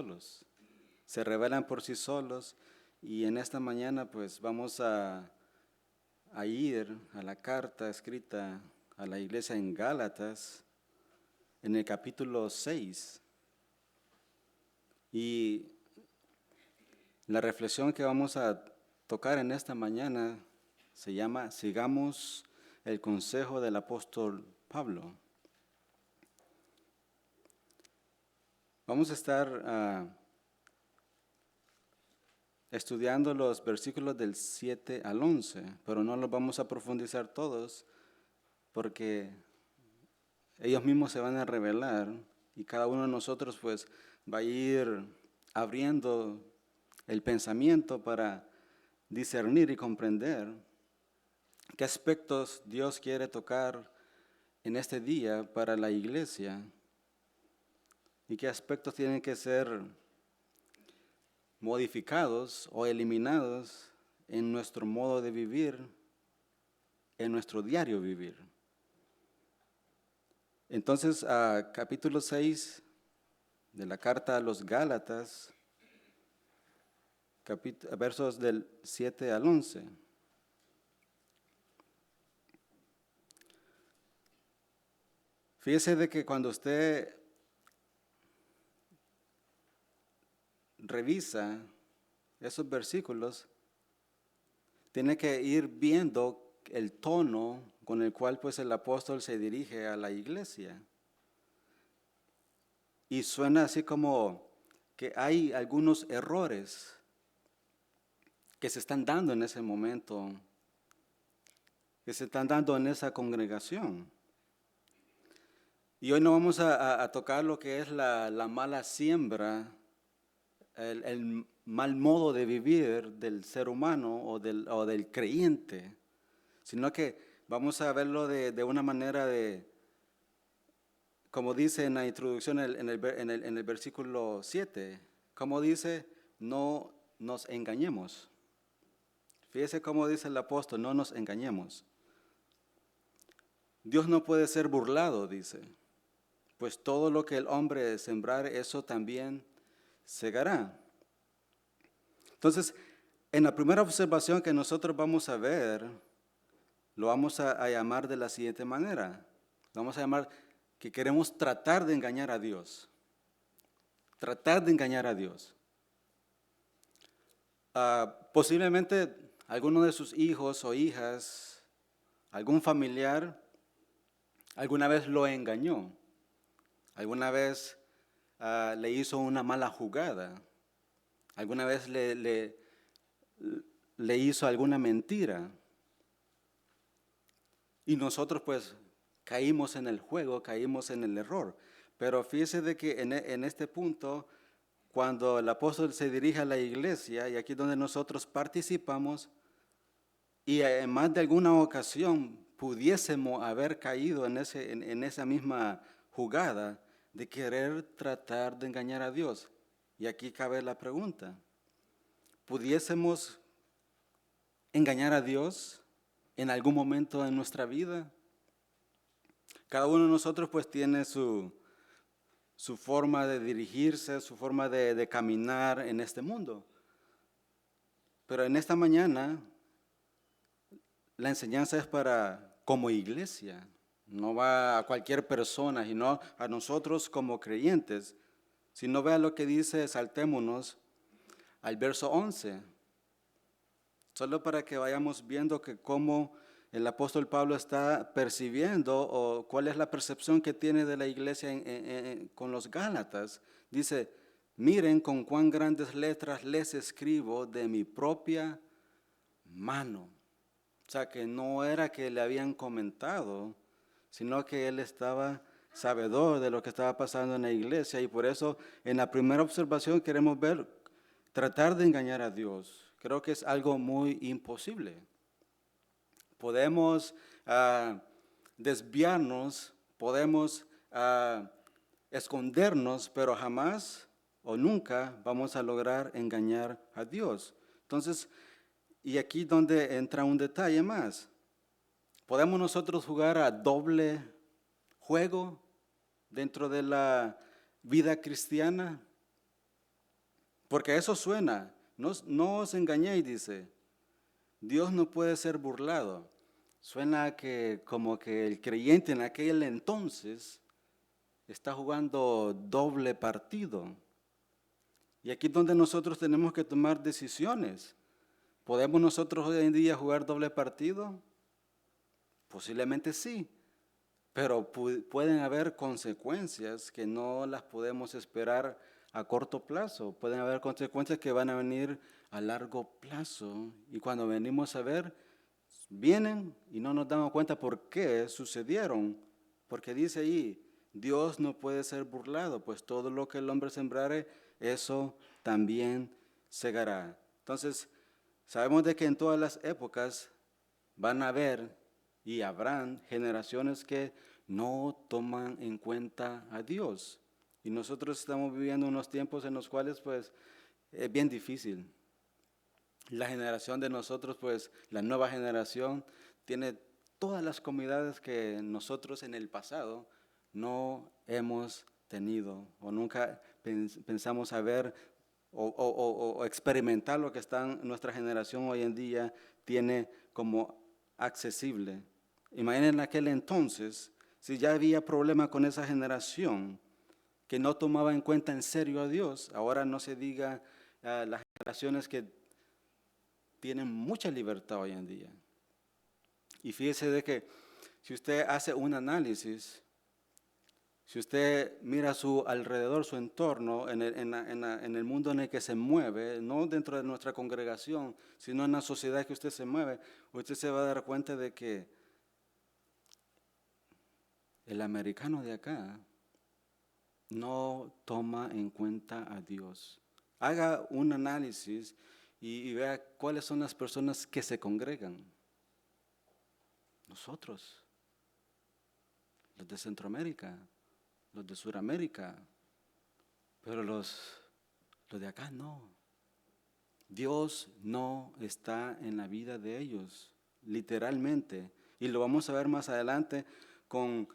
solos, se revelan por sí solos. Y en esta mañana pues vamos a ir a la carta escrita a la iglesia en Gálatas, en el capítulo 6. Y la reflexión que vamos a tocar en esta mañana se llama Sigamos el consejo del apóstol Pablo. Vamos a estar estudiando los versículos del 7 al 11, pero no los vamos a profundizar todos porque ellos mismos se van a revelar y cada uno de nosotros pues va a ir abriendo el pensamiento para discernir y comprender qué aspectos Dios quiere tocar en este día para la iglesia y qué aspectos tienen que ser modificados o eliminados en nuestro modo de vivir, en nuestro diario vivir. Entonces, capítulo 6 de la carta a los Gálatas, versos del 7 al 11. Fíjese de que cuando usted revisa esos versículos, tiene que ir viendo el tono con el cual pues el apóstol se dirige a la iglesia. Y suena así como que hay algunos errores que se están dando en ese momento, que se están dando en esa congregación. Y hoy no vamos a tocar lo que es la mala siembra, el mal modo de vivir del ser humano o del creyente, sino que vamos a verlo de una manera como dice en la introducción en el versículo 7, como dice, no nos engañemos. Fíjese cómo dice el apóstol, no nos engañemos. Dios no puede ser burlado, dice, pues todo lo que el hombre sembrare, eso también segará. Entonces, en la primera observación que nosotros vamos a ver, lo vamos a llamar de la siguiente manera. Lo vamos a llamar que queremos tratar de engañar a Dios. Tratar de engañar a Dios. Posiblemente alguno de sus hijos o hijas, algún familiar, alguna vez lo engañó. Alguna vez le hizo una mala jugada. Alguna vez le hizo alguna mentira. Y nosotros pues caímos en el juego, caímos en el error. Pero fíjese de que en este punto, cuando el apóstol se dirige a la iglesia, y aquí donde nosotros participamos, y en más de alguna ocasión pudiésemos haber caído en esa misma jugada de querer tratar de engañar a Dios. Y aquí cabe la pregunta, ¿pudiésemos engañar a Dios en algún momento de nuestra vida? Cada uno de nosotros pues tiene su forma de dirigirse, su forma de caminar en este mundo. Pero en esta mañana la enseñanza es para como iglesia, no va a cualquier persona, sino a nosotros como creyentes. Si no vea lo que dice, saltémonos al verso 11, solo para que vayamos viendo que cómo el apóstol Pablo está percibiendo o cuál es la percepción que tiene de la iglesia con los Gálatas. Dice, miren con cuán grandes letras les escribo de mi propia mano. O sea, que no era que le habían comentado, sino que él estaba sabedor de lo que estaba pasando en la iglesia. Y por eso, en la primera observación queremos ver, tratar de engañar a Dios. Creo que es algo muy imposible. Podemos desviarnos, podemos escondernos, pero jamás o nunca vamos a lograr engañar a Dios. Entonces, y aquí donde entra un detalle más. ¿Podemos nosotros jugar a doble juego dentro de la vida cristiana? Porque eso suena, no os engañéis, dice, Dios no puede ser burlado. Suena que como que el creyente en aquel entonces está jugando doble partido. Y aquí es donde nosotros tenemos que tomar decisiones. ¿Podemos nosotros hoy en día jugar doble partido? Posiblemente sí, pero pueden haber consecuencias que no las podemos esperar a corto plazo. Pueden haber consecuencias que van a venir a largo plazo. Y cuando venimos a ver, vienen y no nos damos cuenta por qué sucedieron. Porque dice ahí, Dios no puede ser burlado, pues todo lo que el hombre sembrare, eso también segará. Entonces, sabemos de que en todas las épocas van a haber y habrán generaciones que no toman en cuenta a Dios. Y nosotros estamos viviendo unos tiempos en los cuales pues es bien difícil. La generación de nosotros, pues la nueva generación tiene todas las comodidades que nosotros en el pasado no hemos tenido o nunca pensamos haber o experimentar lo que nuestra generación hoy en día tiene como accesible. Imaginen en aquel entonces, si ya había problema con esa generación que no tomaba en cuenta en serio a Dios, ahora no se diga las generaciones que tienen mucha libertad hoy en día. Y fíjese de que si usted hace un análisis, si usted mira a su alrededor, su entorno, en el mundo en el que se mueve, no dentro de nuestra congregación, sino en la sociedad que usted se mueve, usted se va a dar cuenta de que el americano de acá no toma en cuenta a Dios. Haga un análisis y vea cuáles son las personas que se congregan. Nosotros, los de Centroamérica, los de Sudamérica, pero los de acá no. Dios no está en la vida de ellos, literalmente. Y lo vamos a ver más adelante con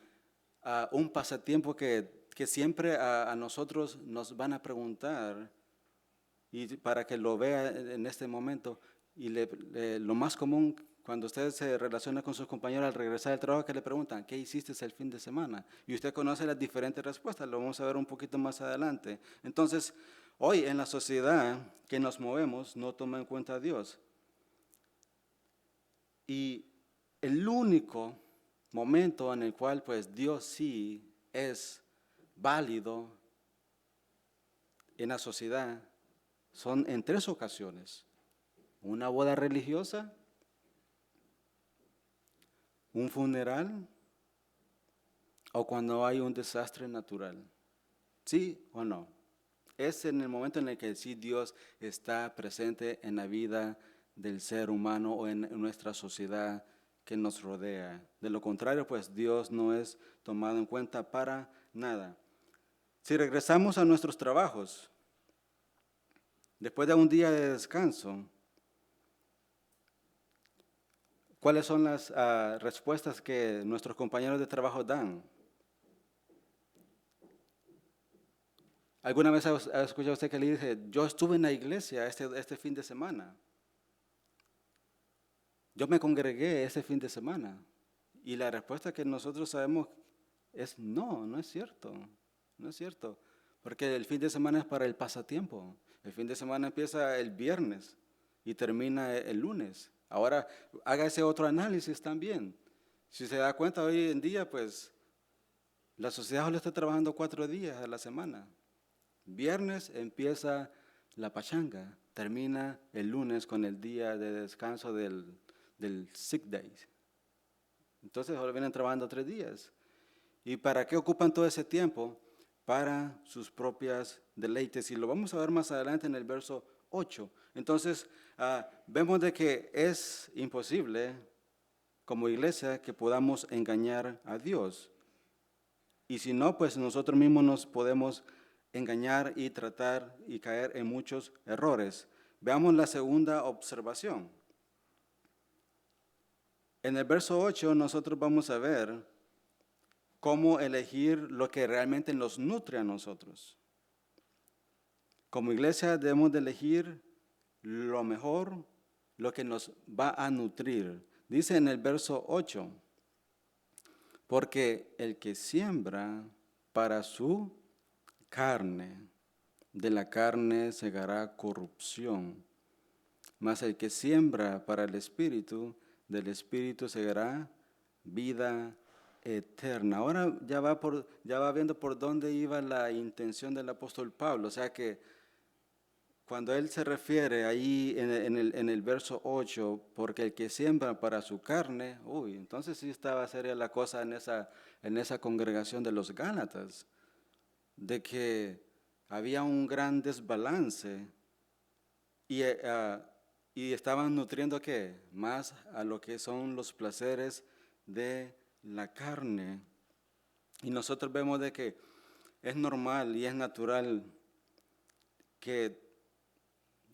un pasatiempo que siempre a nosotros nos van a preguntar, y para que lo vea en este momento, y lo más común cuando usted se relaciona con sus compañeros al regresar del trabajo, que le preguntan, ¿qué hiciste el fin de semana? Y usted conoce las diferentes respuestas, lo vamos a ver un poquito más adelante. Entonces, hoy en la sociedad que nos movemos no toma en cuenta a Dios. Y el único momento en el cual pues Dios sí es válido en la sociedad son en 3 ocasiones. Una boda religiosa, un funeral o cuando hay un desastre natural. ¿Sí o no? Es en el momento en el que sí Dios está presente en la vida del ser humano o en nuestra sociedad que nos rodea. De lo contrario, pues Dios no es tomado en cuenta para nada. Si regresamos a nuestros trabajos, después de un día de descanso, ¿cuáles son las respuestas que nuestros compañeros de trabajo dan? ¿Alguna vez ha escuchado usted que le dice, yo estuve en la iglesia este fin de semana? Yo me congregué ese fin de semana. Y la respuesta que nosotros sabemos es no, no es cierto. No es cierto. Porque el fin de semana es para el pasatiempo. El fin de semana empieza el viernes y termina el lunes. Ahora, haga ese otro análisis también. Si se da cuenta hoy en día, pues la sociedad solo está trabajando 4 días a la semana. Viernes empieza la pachanga, termina el lunes con el día de descanso del sick day. Entonces ahora vienen trabajando 3 días. ¿Y para qué ocupan todo ese tiempo? Para sus propias deleites. Y lo vamos a ver más adelante en el verso 8. Entonces vemos de que es imposible como iglesia que podamos engañar a Dios. Y si no, pues nosotros mismos nos podemos engañar y tratar y caer en muchos errores. Veamos la segunda observación. En el verso 8 nosotros vamos a ver cómo elegir lo que realmente nos nutre a nosotros. Como iglesia debemos de elegir lo mejor, lo que nos va a nutrir. Dice en el verso 8, porque el que siembra para su carne, de la carne segará corrupción, mas el que siembra para el Espíritu, del Espíritu segará vida eterna. Ahora ya va viendo por dónde iba la intención del apóstol Pablo, o sea que cuando él se refiere ahí en el verso 8, porque el que siembra para su carne, entonces sí estaba seria la cosa en esa congregación de los Gálatas, de que había un gran desbalance y, y estaban nutriendo ¿qué? Más a lo que son los placeres de la carne. Y nosotros vemos de que es normal y es natural que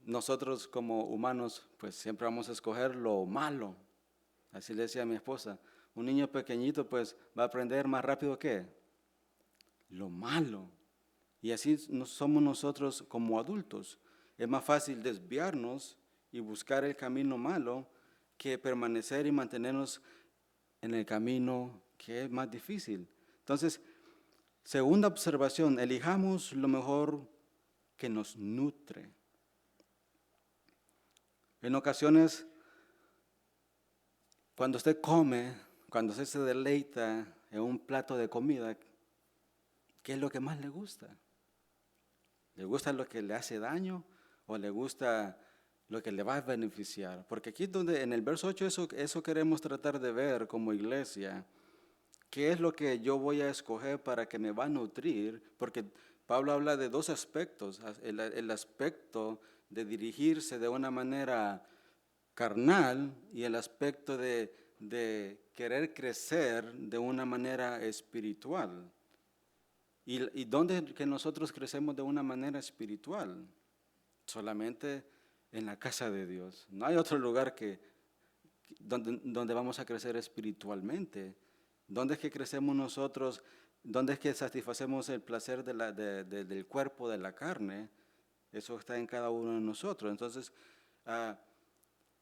nosotros como humanos pues siempre vamos a escoger lo malo. Así le decía a mi esposa, un niño pequeñito pues va a aprender más rápido que lo malo. Y así somos nosotros como adultos. Es más fácil desviarnos y buscar el camino malo que permanecer y mantenernos en el camino que es más difícil. Entonces, segunda observación, elijamos lo mejor que nos nutre. En ocasiones, cuando usted come, cuando usted se deleita en un plato de comida, ¿qué es lo que más le gusta? ¿Le gusta lo que le hace daño o le gusta lo que le va a beneficiar? Porque aquí donde en el verso 8 eso queremos tratar de ver como iglesia. ¿Qué es lo que yo voy a escoger para que me va a nutrir? Porque Pablo habla de dos aspectos. El aspecto de dirigirse de una manera carnal y el aspecto de querer crecer de una manera espiritual. ¿Y dónde que nosotros crecemos de una manera espiritual? Solamente en la casa de Dios. No hay otro lugar donde vamos a crecer espiritualmente. ¿Dónde es que crecemos nosotros? ¿Dónde es que satisfacemos el placer del cuerpo, de la carne? Eso está en cada uno de nosotros. Entonces,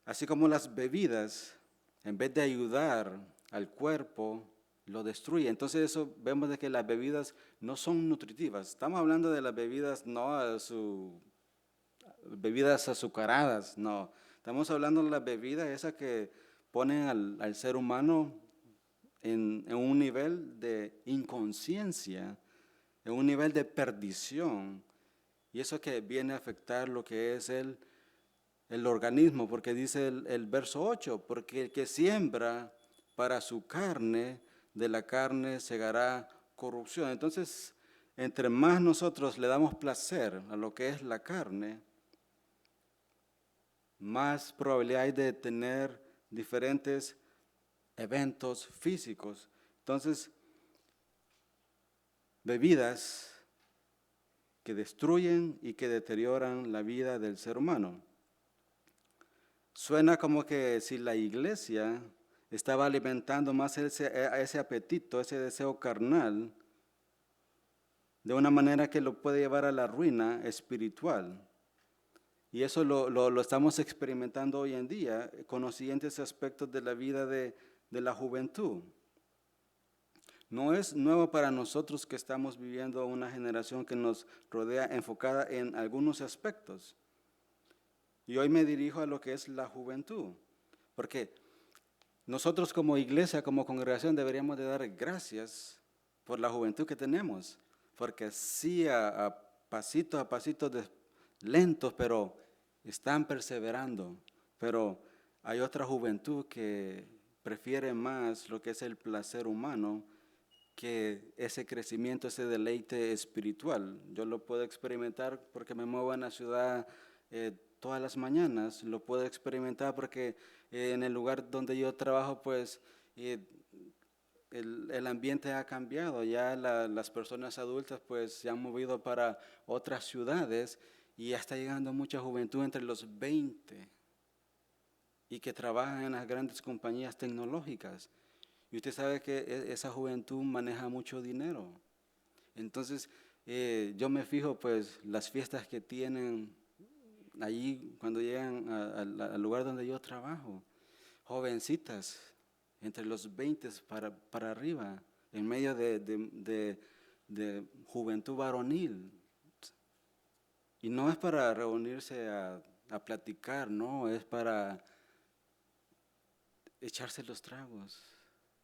así como las bebidas, en vez de ayudar al cuerpo, lo destruye. Entonces eso vemos de que las bebidas no son nutritivas. Estamos hablando de las bebidas bebidas azucaradas, no. Estamos hablando de las bebidas esas que ponen al ser humano en un nivel de inconsciencia, en un nivel de perdición. Y eso que viene a afectar lo que es el organismo, porque dice el verso 8, porque el que siembra para su carne, de la carne segará corrupción. Entonces, entre más nosotros le damos placer a lo que es la carne, más probabilidad hay de tener diferentes eventos físicos. Entonces, bebidas que destruyen y que deterioran la vida del ser humano. Suena como que si la iglesia estaba alimentando más ese apetito, ese deseo carnal, de una manera que lo puede llevar a la ruina espiritual. Y eso lo estamos experimentando hoy en día con los siguientes aspectos de la vida de la juventud. No es nuevo para nosotros que estamos viviendo una generación que nos rodea enfocada en algunos aspectos. Y hoy me dirijo a lo que es la juventud, porque nosotros como iglesia, como congregación, deberíamos de dar gracias por la juventud que tenemos, porque sí a pasitos lentos, pero están perseverando. Pero hay otra juventud que prefiere más lo que es el placer humano que ese crecimiento, ese deleite espiritual. Yo lo puedo experimentar porque me muevo en la ciudad todas las mañanas, lo puedo experimentar porque en el lugar donde yo trabajo, pues el ambiente ha cambiado, ya las personas adultas pues se han movido para otras ciudades y ya está llegando mucha juventud entre los 20 y que trabajan en las grandes compañías tecnológicas. Y usted sabe que esa juventud maneja mucho dinero. Entonces, Yo me fijo, pues, las fiestas que tienen allí cuando llegan al lugar donde yo trabajo. Jovencitas, entre los 20 para arriba, en medio de juventud varonil. Y no es para reunirse a platicar, no, es para echarse los tragos,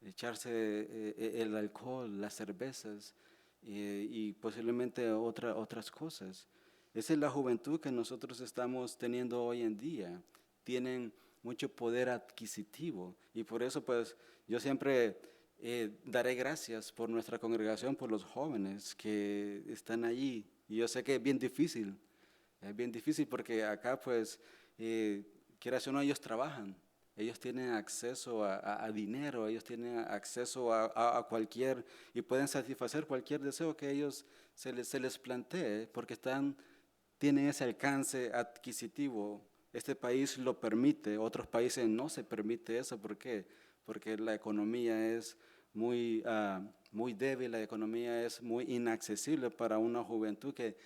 echarse el alcohol, las cervezas y posiblemente otras cosas. Esa es la juventud que nosotros estamos teniendo hoy en día. Tienen mucho poder adquisitivo y por eso pues yo siempre daré gracias por nuestra congregación, por los jóvenes que están allí. Y yo sé que es bien difícil porque acá pues, quieras o no, ellos trabajan. Ellos tienen acceso a dinero, ellos tienen acceso a cualquier, y pueden satisfacer cualquier deseo que ellos se les plantee, porque tienen ese alcance adquisitivo. Este país lo permite, otros países no se permite eso. ¿Por qué? Porque la economía es muy débil, la economía es muy inaccesible para una juventud que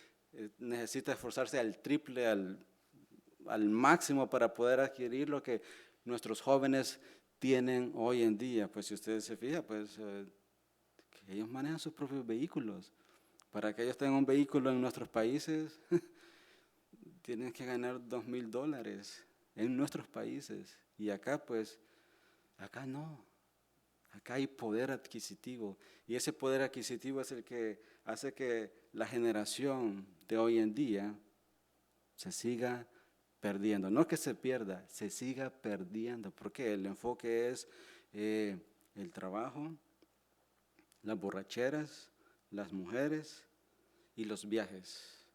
necesita esforzarse al triple, al máximo para poder adquirir lo que nuestros jóvenes tienen hoy en día. Pues si ustedes se fijan, pues que ellos manejan sus propios vehículos. Para que ellos tengan un vehículo en nuestros países, tienen que ganar $2,000 en nuestros países. Y acá pues, acá no. Acá hay poder adquisitivo. Y ese poder adquisitivo es el que hace que la generación de hoy en día se siga perdiendo. No que se pierda, se siga perdiendo. Porque el enfoque es el trabajo, las borracheras, las mujeres y los viajes.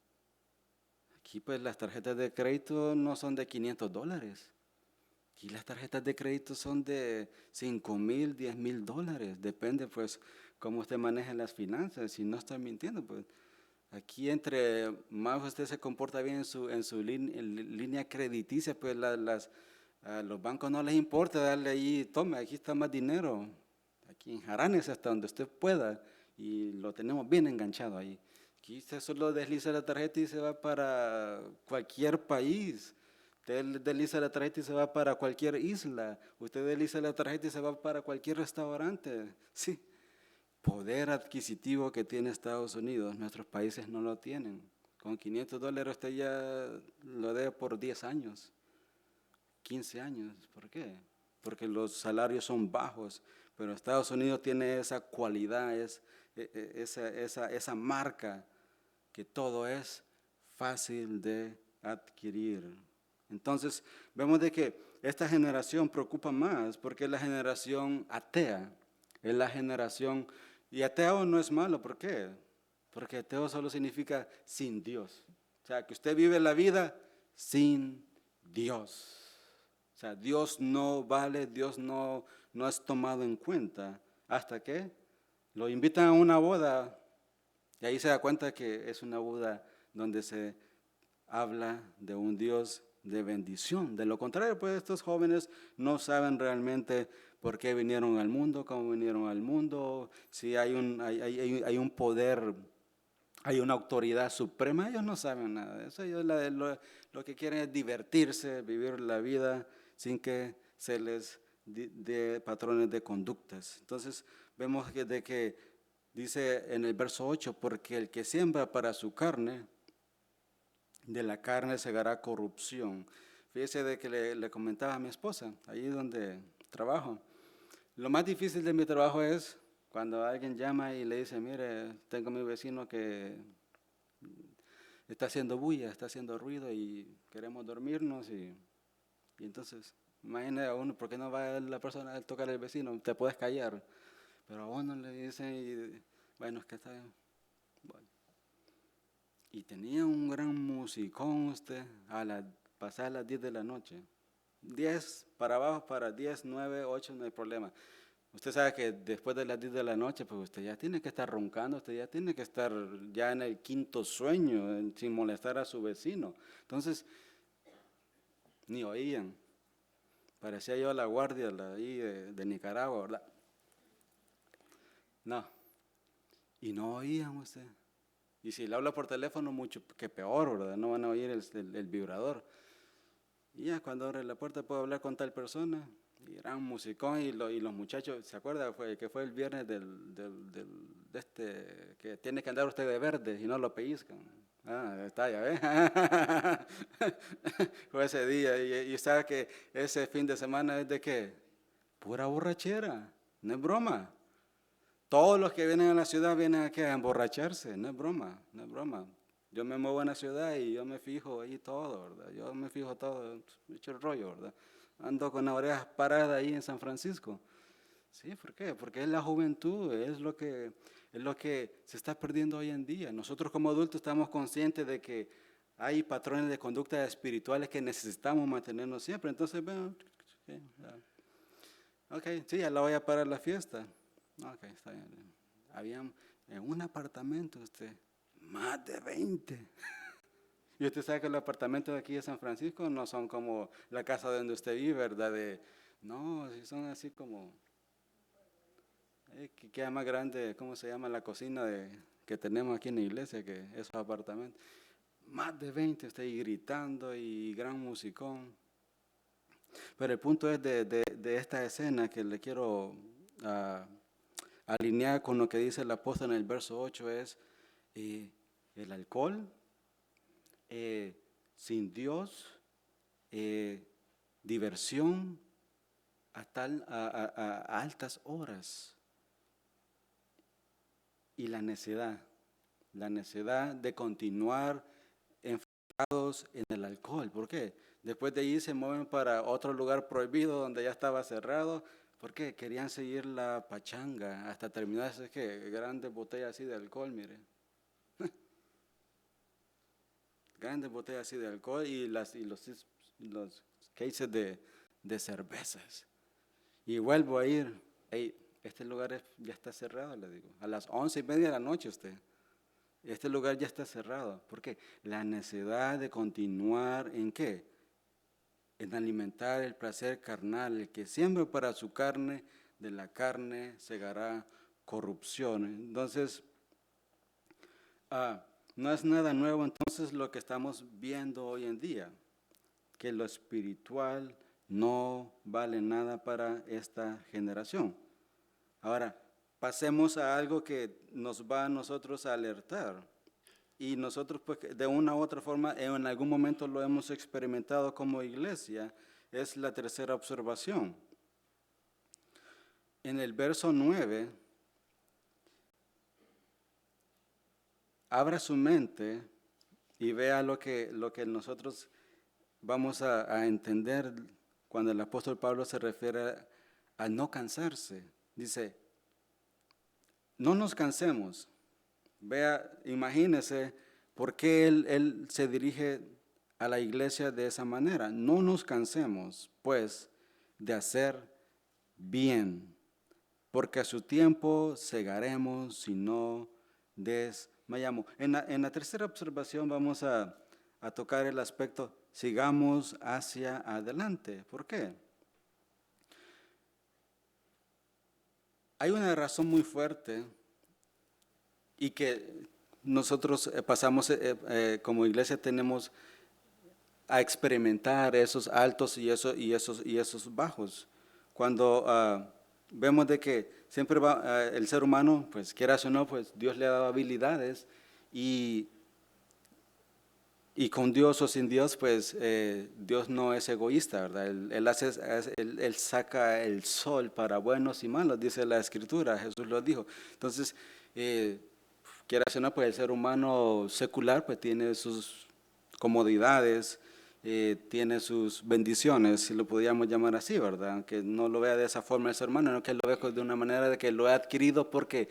Aquí pues las tarjetas de crédito no son de $500. Aquí las tarjetas de crédito son de $5,000, $10,000. Depende pues cómo usted maneja las finanzas. Si no está mintiendo, pues aquí entre más usted se comporta bien en su línea crediticia, pues a los bancos no les importa darle ahí, tome, aquí está más dinero. Aquí en Jaranes hasta donde usted pueda y lo tenemos bien enganchado ahí. Aquí usted solo desliza la tarjeta y se va para cualquier país. Usted desliza la tarjeta y se va para cualquier isla. Usted desliza la tarjeta y se va para cualquier restaurante. Sí, poder adquisitivo que tiene Estados Unidos, nuestros países no lo tienen. Con $500 usted ya lo debe por 10 años, 15 años. ¿Por qué? Porque los salarios son bajos, pero Estados Unidos tiene esa cualidad, esa marca, que todo es fácil de adquirir. Entonces, vemos de que esta generación preocupa más porque es la generación atea, es la generación, y ateo no es malo, ¿por qué? Porque ateo solo significa sin Dios. O sea, que usted vive la vida sin Dios. O sea, Dios no vale, Dios no es tomado en cuenta hasta que lo invitan a una boda y ahí se da cuenta que es una boda donde se habla de un Dios de bendición. De lo contrario, pues estos jóvenes no saben realmente por qué vinieron al mundo, cómo vinieron al mundo, si hay un poder, hay una autoridad suprema. Ellos no saben nada de eso. Ellos lo que quieren es divertirse, vivir la vida sin que se les dé patrones de conductas. Entonces vemos de que dice en el verso 8, porque el que siembra para su carne, de la carne segará corrupción. Fíjese de que le comentaba a mi esposa, ahí donde trabajo. Lo más difícil de mi trabajo es cuando alguien llama y le dice, mire, tengo a mi vecino que está haciendo bulla, está haciendo ruido y queremos dormirnos. Y entonces, imagínate a uno, ¿por qué no va la persona a tocar al vecino? Te puedes callar. Pero a uno le dicen, bueno, es que está bien. Bueno. Y tenía un gran musicón usted pasar las 10 de la noche. 10 para abajo, para 10, 9, 8, no hay problema. Usted sabe que después de las 10 de la noche, pues usted ya tiene que estar roncando, usted ya tiene que estar ya en el quinto sueño, sin molestar a su vecino. Entonces, ni oían. Parecía yo la guardia ahí de Nicaragua, ¿verdad? No. Y no oían usted. Y si le habla por teléfono, mucho que peor, ¿verdad? No van a oír el vibrador. Y ya cuando abre la puerta puedo hablar con tal persona. Y era un musicón y los muchachos, ¿se acuerda? Que fue el viernes de este, que tiene que andar usted de verde y no lo pellizcan. Ah, está, ya ve. Fue ese día y sabe que ese fin de semana es de qué? Pura borrachera, no es broma. Todos los que vienen a la ciudad vienen aquí a emborracharse, no es broma, no es broma. Yo me muevo en la ciudad y yo me fijo ahí todo, ¿verdad? Yo me fijo todo, me echo el rollo, ¿verdad? Ando con las orejas paradas ahí en San Francisco. Sí, ¿por qué? Porque es la juventud, es lo que se está perdiendo hoy en día. Nosotros como adultos estamos conscientes de que hay patrones de conducta espirituales que necesitamos mantenernos siempre. Entonces, bueno, sí, ok, sí, ya la voy a parar la fiesta. Ok, está bien. Habían en un apartamento, más de 20. Y usted sabe que los apartamentos de aquí de San Francisco no son como la casa donde usted vive, ¿verdad? No, sí son así como, que queda más grande, ¿cómo se llama la cocina que tenemos aquí en la iglesia, que esos apartamentos? Más de 20, usted ahí gritando y gran musicón. Pero el punto es de esta escena que le quiero ah, alinear con lo que dice el apóstol en el verso 8 es el alcohol, sin Dios, diversión a altas horas y la necesidad de continuar enfocados en el alcohol. ¿Por qué? Después de ahí se mueven para otro lugar prohibido donde ya estaba cerrado. ¿Por qué? Querían seguir la pachanga hasta terminar esas grandes botellas así de alcohol, mire. Grandes botellas así de alcohol y los cases de cervezas. Y vuelvo a ir. Hey, este lugar ya está cerrado, le digo. A las 11:30 de la noche usted. Este lugar ya está cerrado. ¿Por qué? La necesidad de continuar en qué? En alimentar el placer carnal. El que siembra para su carne, de la carne segará corrupción. Entonces, no es nada nuevo entonces lo que estamos viendo hoy en día, que lo espiritual no vale nada para esta generación. Ahora, pasemos a algo que nos va a nosotros a alertar. Y nosotros, pues, de una u otra forma, en algún momento lo hemos experimentado como iglesia. Es la tercera observación. En el verso 9, abra su mente y vea lo que nosotros vamos a entender cuando el apóstol Pablo se refiere a no cansarse. Dice, no nos cansemos. Vea, imagínese por qué él se dirige a la iglesia de esa manera. No nos cansemos, pues, de hacer bien, porque a su tiempo segaremos si no desmayamos. En la tercera observación vamos a tocar el aspecto, sigamos hacia adelante. ¿Por qué? Hay una razón muy fuerte y que nosotros pasamos como iglesia tenemos a experimentar esos altos y esos bajos. Cuando vemos de que siempre el ser humano, pues quieras o no, pues Dios le ha dado habilidades y con Dios o sin Dios, pues Dios no es egoísta, ¿verdad? Él saca el sol para buenos y malos, dice la Escritura, Jesús lo dijo. Entonces, quieras o no, pues el ser humano secular pues tiene sus comodidades, tiene sus bendiciones, si lo podríamos llamar así, ¿verdad? Aunque no lo vea de esa forma el ser humano, sino que lo vea de una manera de que lo he adquirido porque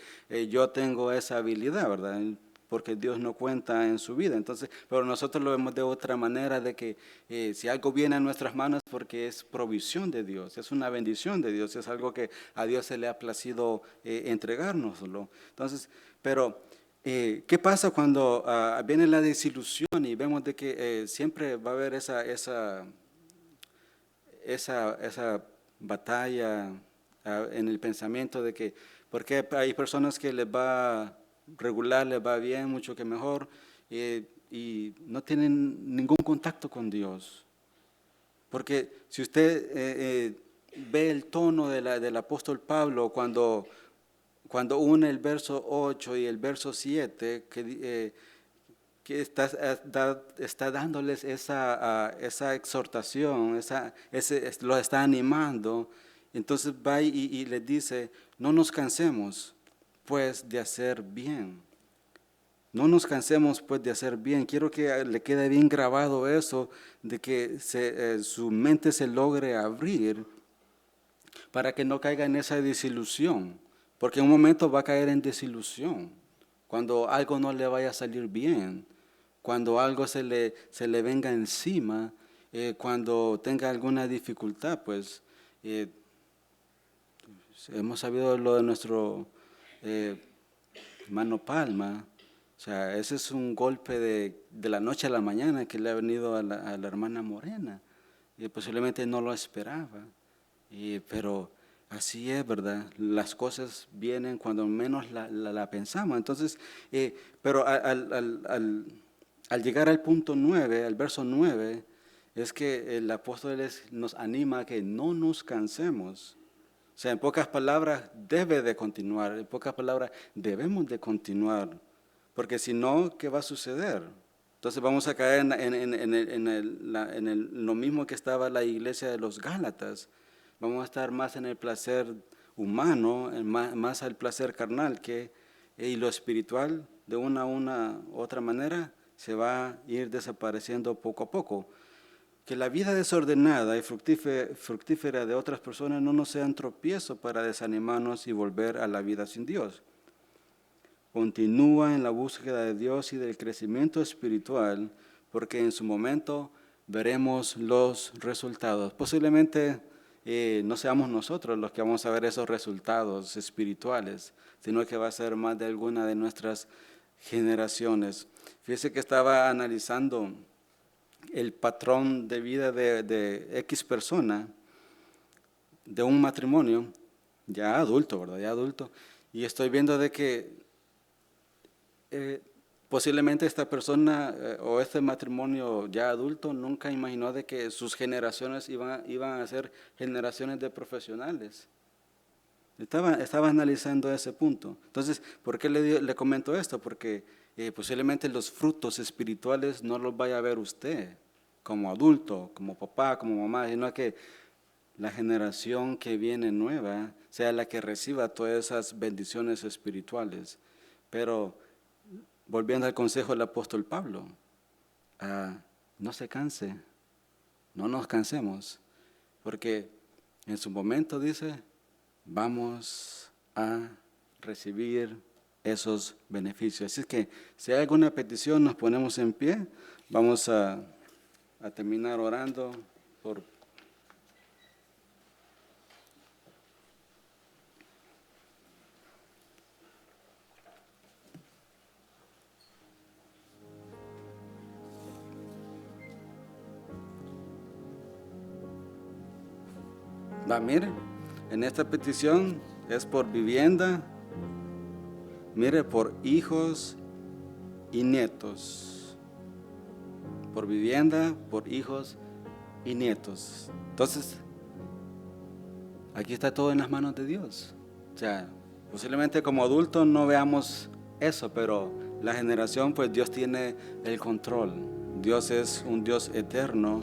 yo tengo esa habilidad, ¿verdad? Porque Dios no cuenta en su vida. Entonces, pero nosotros lo vemos de otra manera, de que si algo viene a nuestras manos porque es provisión de Dios, es una bendición de Dios, es algo que a Dios se le ha placido entregárnoslo. Entonces, pero ¿qué pasa cuando viene la desilusión y vemos de que siempre va a haber esa batalla en el pensamiento de que, porque hay personas que les va regular, les va bien, mucho que mejor, y no tienen ningún contacto con Dios. Porque si usted ve el tono del apóstol Pablo cuando une el verso 8 y el verso 7, que está dándoles esa exhortación, los está animando, entonces va y les dice, no nos cansemos pues de hacer bien. No nos cansemos pues de hacer bien. Quiero que le quede bien grabado eso, de que su mente se logre abrir para que no caiga en esa desilusión, porque en un momento va a caer en desilusión, cuando algo no le vaya a salir bien, cuando algo se le venga encima, cuando tenga alguna dificultad, pues hemos sabido lo de nuestro hermano Palma. O sea, ese es un golpe de la noche a la mañana que le ha venido a la hermana Morena, y posiblemente no lo esperaba, pero así es, ¿verdad? Las cosas vienen cuando menos la pensamos. Entonces, pero al llegar al punto 9, al verso 9, es que el apóstol nos anima a que no nos cansemos. O sea, en pocas palabras, debe de continuar, en pocas palabras, debemos de continuar, porque si no, ¿qué va a suceder? Entonces vamos a caer en lo mismo que estaba la iglesia de los Gálatas. Vamos a estar más en el placer humano, más al placer carnal, y lo espiritual, de una u otra manera, se va a ir desapareciendo poco a poco. Que la vida desordenada y fructífera de otras personas no nos sean tropiezo para desanimarnos y volver a la vida sin Dios. Continúa en la búsqueda de Dios y del crecimiento espiritual, porque en su momento veremos los resultados. Posiblemente no seamos nosotros los que vamos a ver esos resultados espirituales, sino que va a ser más de alguna de nuestras generaciones. Fíjese que estaba analizando el patrón de vida de X persona, de un matrimonio, ya adulto, ¿verdad? Ya adulto, y estoy viendo de que posiblemente esta persona o este matrimonio ya adulto nunca imaginó de que sus generaciones iban a ser generaciones de profesionales. Estaba analizando ese punto. Entonces, ¿por qué le comento esto? Porque posiblemente los frutos espirituales no los vaya a ver usted como adulto, como papá, como mamá, sino que la generación que viene nueva sea la que reciba todas esas bendiciones espirituales. Pero, volviendo al consejo del apóstol Pablo, no se canse, no nos cansemos, porque en su momento dice, vamos a recibir esos beneficios. Así que si hay alguna petición, nos ponemos en pie. Vamos a terminar orando por... mire, en esta petición es por vivienda, mire, por hijos y nietos. Por vivienda, por hijos y nietos. Entonces, aquí está todo en las manos de Dios. O sea, posiblemente como adultos no veamos eso, pero la generación, pues Dios tiene el control. Dios es un Dios eterno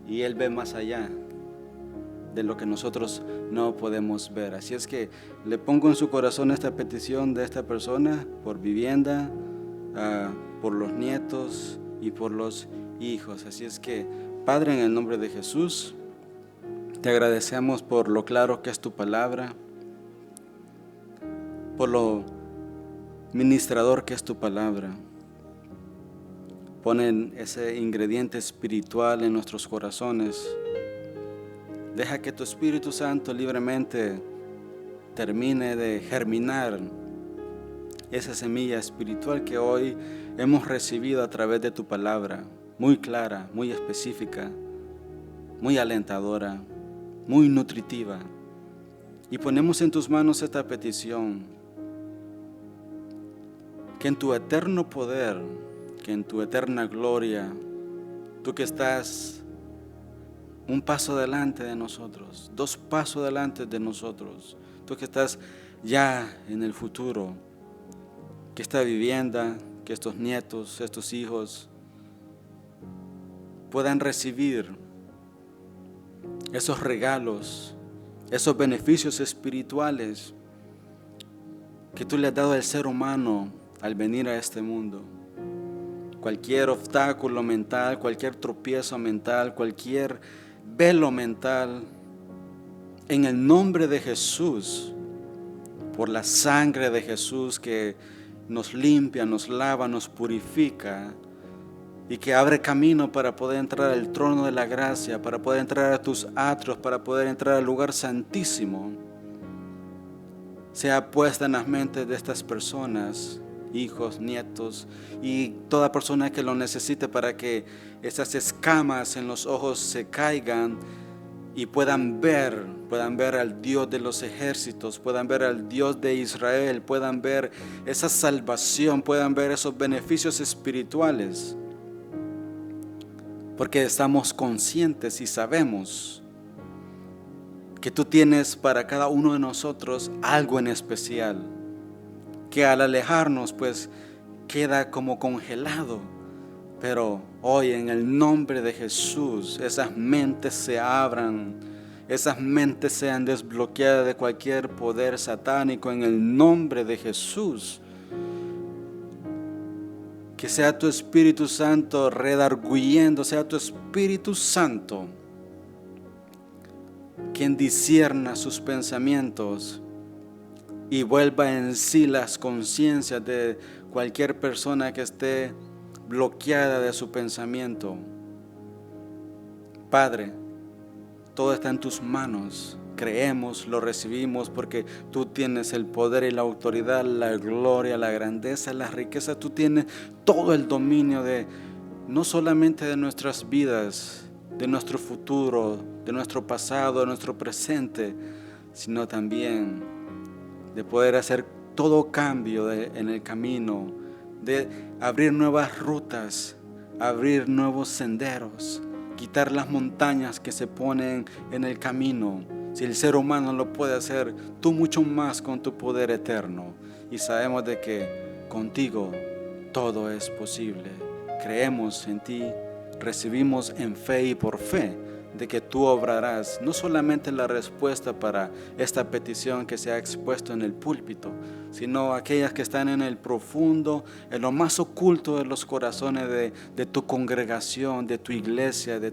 y Él ve más allá de lo que nosotros no podemos ver. Así es que le pongo en su corazón esta petición de esta persona por vivienda, por los nietos y por los hijos. Así es que, Padre, en el nombre de Jesús, te agradecemos por lo claro que es tu palabra, por lo ministrador que es tu palabra. Ponen ese ingrediente espiritual en nuestros corazones. Deja que tu Espíritu Santo libremente termine de germinar esa semilla espiritual que hoy hemos recibido a través de tu palabra, muy clara, muy específica, muy alentadora, muy nutritiva. Y ponemos en tus manos esta petición. que en tu eterno poder, que en tu eterna gloria, tú que estás un paso adelante de nosotros, 2 pasos adelante de nosotros, tú que estás ya en el futuro, que esta vivienda, que estos nietos, estos hijos puedan recibir esos regalos, esos beneficios espirituales que tú le has dado al ser humano al venir a este mundo. Cualquier obstáculo mental, cualquier tropiezo mental, cualquier velo mental, en el nombre de Jesús, por la sangre de Jesús que nos limpia, nos lava, nos purifica y que abre camino para poder entrar al trono de la gracia, para poder entrar a tus atrios, para poder entrar al lugar santísimo, sea puesta en las mentes de estas personas, hijos, nietos y toda persona que lo necesite, para que esas escamas en los ojos se caigan y puedan ver al Dios de los ejércitos, puedan ver al Dios de Israel, puedan ver esa salvación, puedan ver esos beneficios espirituales. Porque estamos conscientes y sabemos que tú tienes para cada uno de nosotros algo en especial, que al alejarnos pues queda como congelado. Pero hoy en el nombre de Jesús esas mentes se abran, esas mentes sean desbloqueadas de cualquier poder satánico en el nombre de Jesús. Que sea tu Espíritu Santo redarguyendo, sea tu Espíritu Santo quien discierna sus pensamientos y vuelva en sí las conciencias de cualquier persona que esté bloqueada de su pensamiento. Padre, todo está en tus manos. Creemos, lo recibimos porque tú tienes el poder y la autoridad, la gloria, la grandeza, la riqueza. Tú tienes todo el dominio de no solamente de nuestras vidas, de nuestro futuro, de nuestro pasado, de nuestro presente, sino también de poder hacer todo cambio en el camino, de abrir nuevas rutas, abrir nuevos senderos, quitar las montañas que se ponen en el camino. Si el ser humano lo puede hacer, tú mucho más con tu poder eterno. Y sabemos de que contigo todo es posible. Creemos en ti, recibimos en fe y por fe de que tú obrarás no solamente la respuesta para esta petición que se ha expuesto en el púlpito, sino aquellas que están en el profundo, en lo más oculto de los corazones de tu congregación, de tu iglesia, de